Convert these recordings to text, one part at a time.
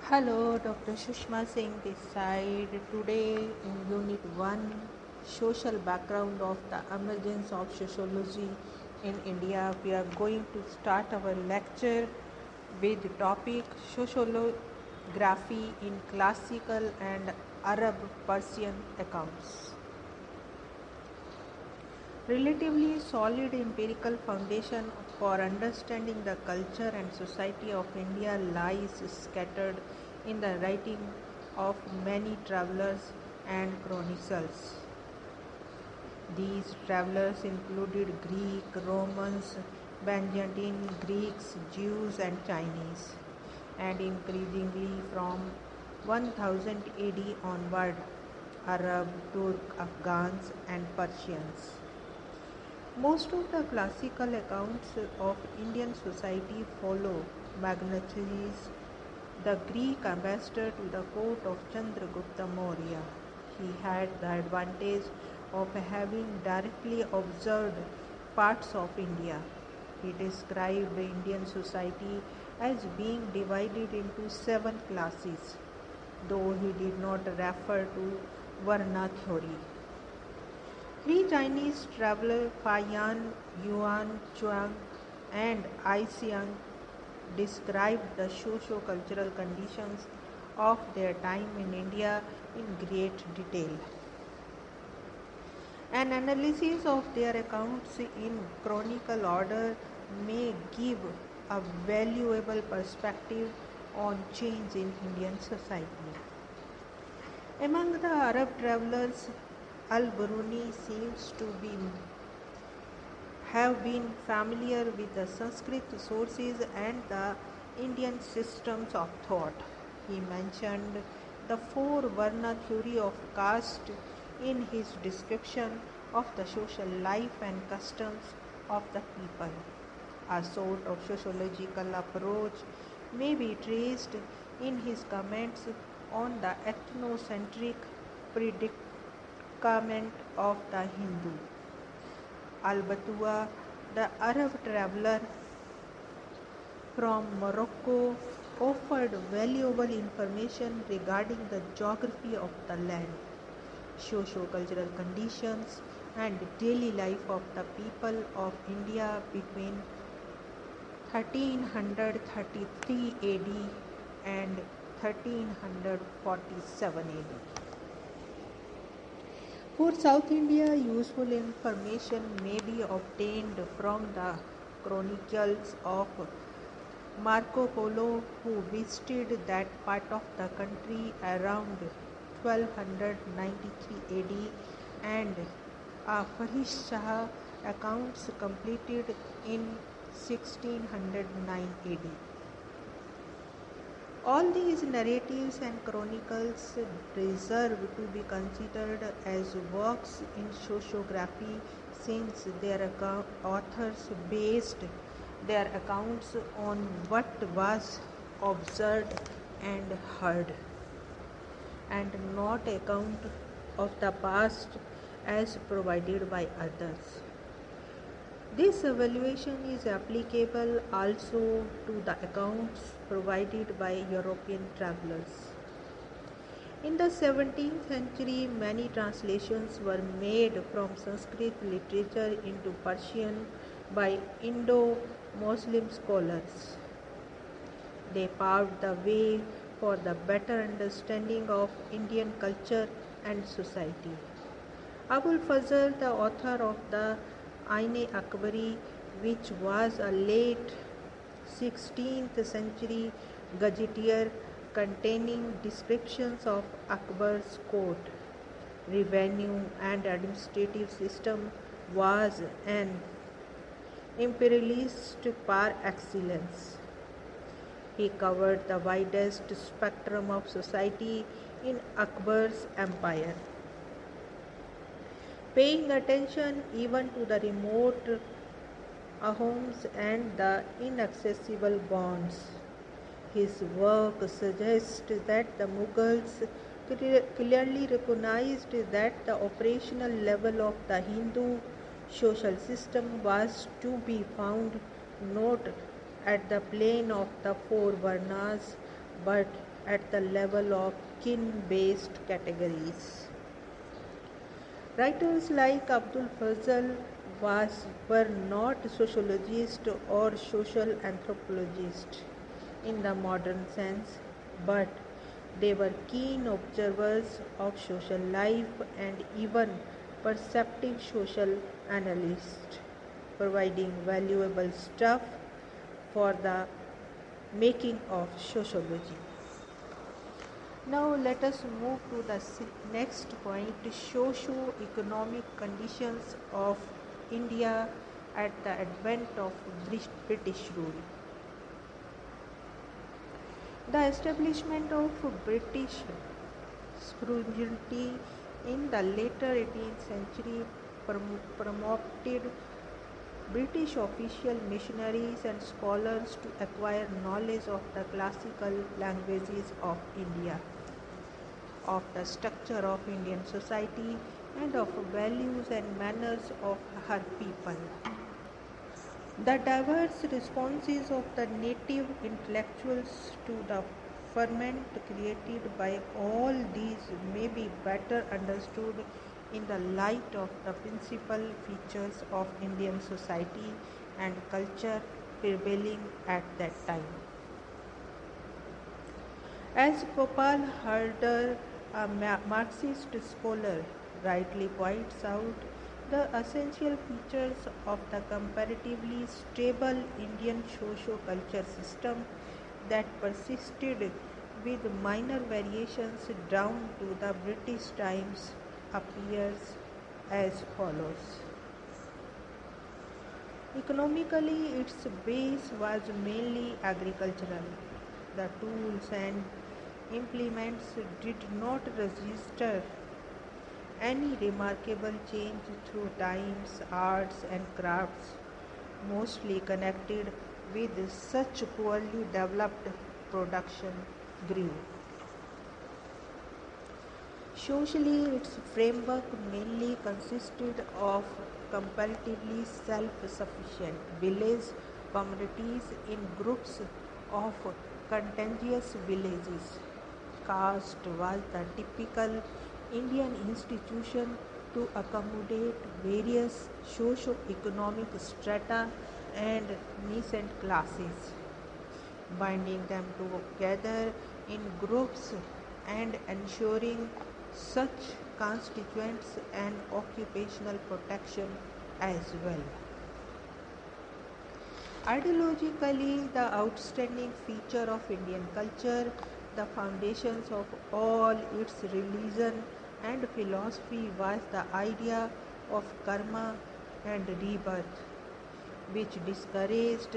Hello, Dr. Sushma Singh this side. Today in Unit 1, Social Background of the Emergence of Sociology in India, we are going to start our lecture with the topic Sociolography in Classical and Arab Persian Accounts. Relatively solid empirical foundation for understanding the culture and society of India lies scattered in the writing of many travelers and chronicles. These travelers included Greek, Romans, Byzantine, Greeks, Jews and Chinese, and increasingly from 1000 AD onward, Arab, Turk, Afghans and Persians. Most of the classical accounts of Indian society follow Magnatius, the Greek ambassador to the court of Chandragupta Maurya. He had the advantage of having directly observed parts of India. He described Indian society as being divided into 7 classes, though he did not refer to Varna theory. 3 Chinese travelers, Fayan, Yuan, Chuang, and Ai Xiang, described the socio-cultural conditions of their time in India in great detail. An analysis of their accounts in chronicle order may give a valuable perspective on change in Indian society. Among the Arab travelers, Al-Biruni seems to have been familiar with the Sanskrit sources and the Indian systems of thought. He mentioned the 4 Varna theory of caste in his description of the social life and customs of the people. A sort of sociological approach may be traced in his comments on the ethnocentric predicament of the Hindu. Al-Batua, the Arab traveler from Morocco, offered valuable information regarding the geography of the land, socio-cultural conditions, and daily life of the people of India between 1333 AD and 1347 AD. For South India, useful information may be obtained from the chronicles of Marco Polo, who visited that part of the country around 1293 AD, and Farish Shah accounts completed in 1609 AD. All these narratives and chronicles deserve to be considered as works in sociography, since their authors based their accounts on what was observed and heard, and not account of the past as provided by others. This evaluation is applicable also to the accounts provided by European travelers. In the 17th century, many translations were made from Sanskrit literature into Persian by Indo-Muslim scholars. They paved the way for the better understanding of Indian culture and society. Abul Fazl, the author of the Ain-e-Akbari, which was a late 16th century gazetteer containing descriptions of Akbar's court, revenue and administrative system, was an imperialist par excellence. He covered the widest spectrum of society in Akbar's empire, paying attention even to the remote homes and the inaccessible bonds. His work suggests that the Mughals clearly recognized that the operational level of the Hindu social system was to be found not at the plane of the 4 Varnas, but at the level of kin-based categories. Writers like Abdul Fazl were not sociologists or social anthropologists in the modern sense, but they were keen observers of social life and even perceptive social analysts, providing valuable stuff for the making of sociology. Now let us move to the next point, socio-economic conditions of India at the advent of British rule. The establishment of British sovereignty in the later 18th century promoted British official missionaries and scholars to acquire knowledge of the classical languages of India, of the structure of Indian society, and of values and manners of her people. The diverse responses of the native intellectuals to the ferment created by all these may be better understood in the light of the principal features of Indian society and culture prevailing at that time. As Gopal Harder, a Marxist scholar, rightly points out, the essential features of the comparatively stable Indian socio-culture system that persisted with minor variations down to the British times appears as follows. Economically, its base was mainly agricultural. The tools and implements did not register any remarkable change through times, arts and crafts, mostly connected with such poorly developed production, grew. Socially, its framework mainly consisted of comparatively self-sufficient village communities in groups of contiguous villages. Caste was the typical Indian institution to accommodate various socio-economic strata and nascent classes, binding them together in groups and ensuring such constituents and occupational protection as well. Ideologically, the outstanding feature of Indian culture, the foundations of all its religion and philosophy, was the idea of karma and rebirth, which discouraged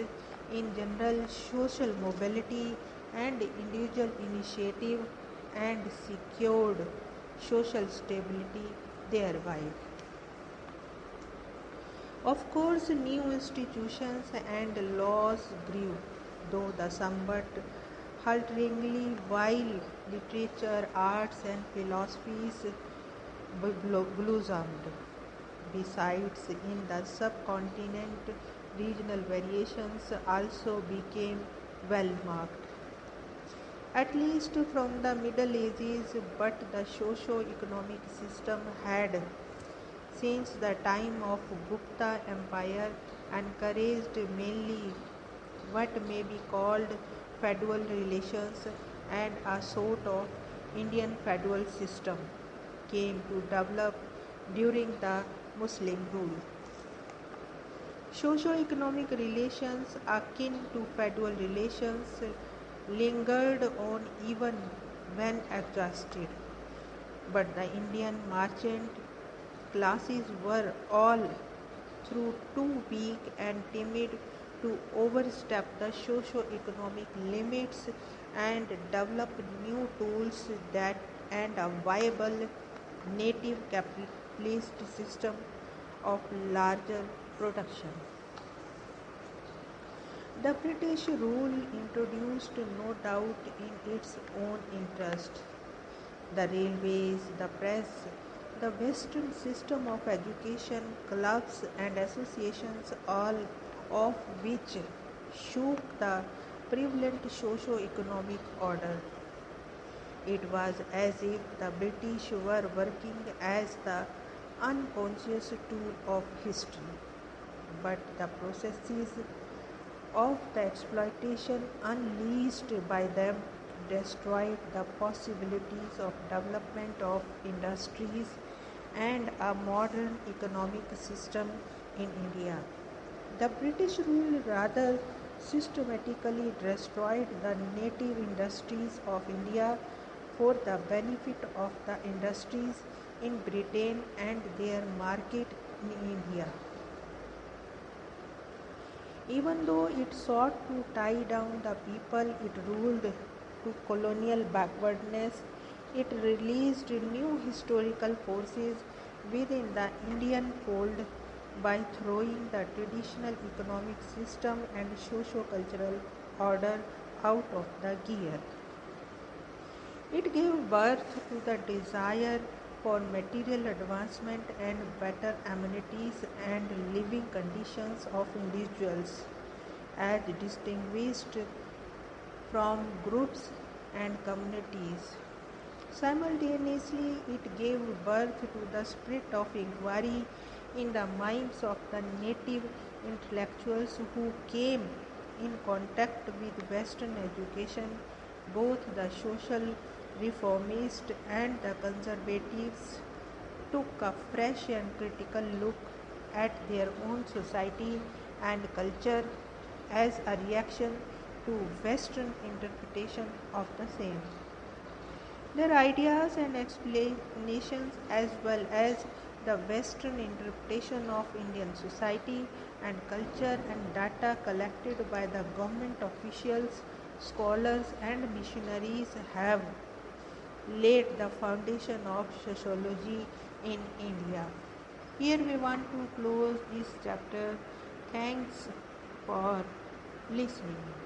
in general social mobility and individual initiative and secured social stability thereby. Of course, new institutions and laws grew, though the somewhat haltingly, while literature, arts, and philosophies blossomed. Besides, in the subcontinent, regional variations also became well marked, at least from the Middle Ages, but the socio-economic system had, since the time of Gupta Empire, encouraged mainly what may be called feudal relations, and a sort of Indian feudal system came to develop during the Muslim rule. Socio-economic relations akin to feudal relations lingered on even when exhausted, but the Indian merchant classes were all through too weak and timid to overstep the socio-economic limits and develop new tools that and a viable native capitalist system of larger production. The British rule introduced, no doubt in its own interest, the railways, the press, the Western system of education, clubs and associations, all of which shook the prevalent socio-economic order. It was as if the British were working as the unconscious tool of history. But the processes of the exploitation unleashed by them destroyed the possibilities of development of industries and a modern economic system in India. The British rule rather systematically destroyed the native industries of India for the benefit of the industries in Britain and their market in India. Even though it sought to tie down the people it ruled to colonial backwardness, it released new historical forces within the Indian fold by throwing the traditional economic system and socio-cultural order out of the gear. It gave birth to the desire for material advancement and better amenities and living conditions of individuals, as distinguished from groups and communities. Simultaneously, it gave birth to the spirit of inquiry in the minds of the native intellectuals who came in contact with Western education. Both the social reformists and the conservatives took a fresh and critical look at their own society and culture as a reaction to Western interpretation of the same. Their ideas and explanations, as well as the Western interpretation of Indian society and culture and data collected by the government officials, scholars, and missionaries, have laid the foundation of sociology in India. Here we want to close this chapter. Thanks for listening.